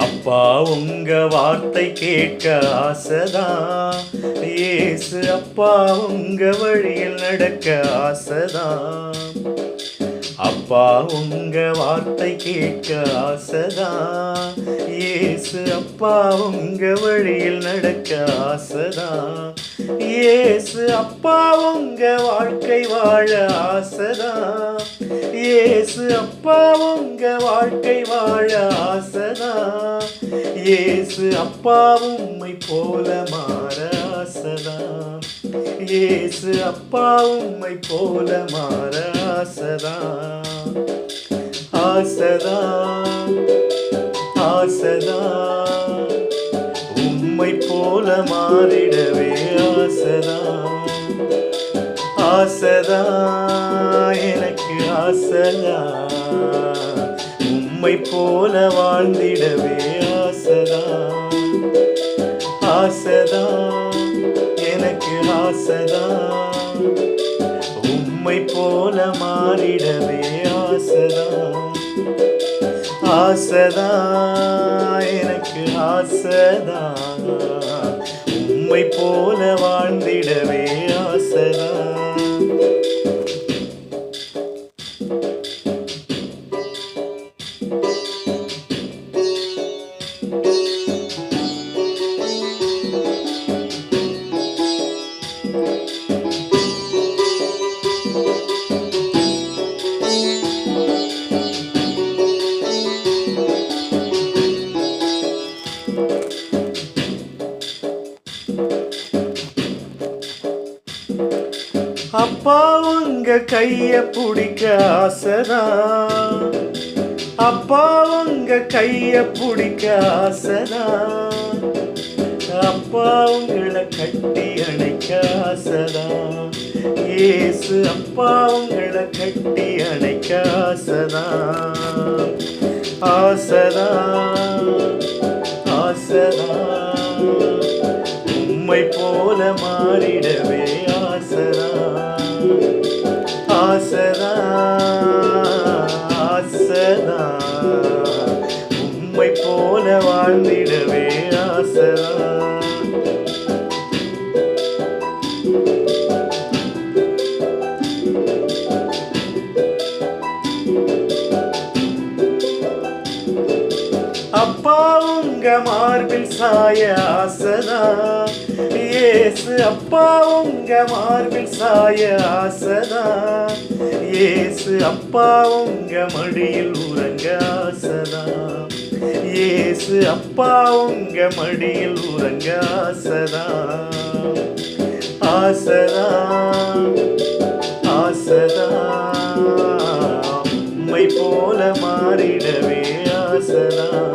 அப்பா உங்க வார்த்தை கேட்க ஆசைதான். இயேசு அப்பா உங்க வழியில் நடக்க ஆசைதான். அப்பா உங்க வார்த்தை கேட்க ஆசைதான். இயேசு அப்பா உங்க வழியில் நடக்க ஆசைதான். இயேசு அப்பா உங்க வாழ்க்கை வாழ ஆசைதான். இயேசு அப்பா உங்க வாழ்க்கை வாழ ஆசைதான். இயேசு அப்பா உம்மை போல மாற ஆசைதான். இயேசு அப்பா உம்மை போல மாற ஆசைதான். ஆசைதான் ஆசைதான் உம்மை போல மாறிடவே ஆசைதான். ஆசைதான் எனக்கு ஆசைதான் உம்மை போல வாழ்ந்திடவே ஆசைதான். ஆசைதான் எனக்கு ஆசைதான் உம்மை போல மாறிடவே ஆசைதான். ஆசைதான் எனக்கு ஆசைதான் உம்மை போல வாழ்ந்திடவே ஆசைதான். அப்பா உங்க கைய பிடிக்க ஆசைதான். அப்பா உங்க கைய பிடிக்க ஆசைதான். அப்பா உங்களை கட்டி அணைக்க ஆசைதான். இயேசு அப்பா உங்களை கட்டி அணைக்க ஆசைதான். ஆசைதான் ஆசைதான் உம்மை போல மாறிடவே ஆசைதான். ஆசைதான் ஆசைதான் உம்மை போல வாழ்ந்திடவே ஆசைதான். அப்பா உங்க மார்பில் சாய ஆசைதான். இயேசு அப்பா உங்க மார்பில் சாய ஆசைதான். இயேசு அப்பா உங்க மடியில் உறங்க ஆசைதான். இயேசு அப்பா உங்க மடியில் உறங்க ஆசைதான். ஆசைதான் ஆசைதான் உம்மை போல மாறிடவே ஆசைதான்.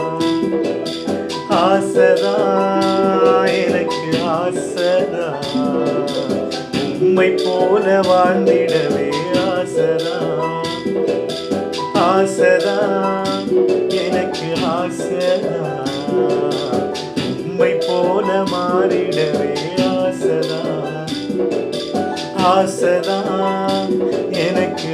ஆசைதான் எனக்கு ஆசைதான் உம்மை போல வாழ்ந்திடவே ஆசைதான். ஆசைதான் எனக்கு ஆசைதான் உம்மை போல மாறிடவே ஆசைதான். ஆசைதான் எனக்கு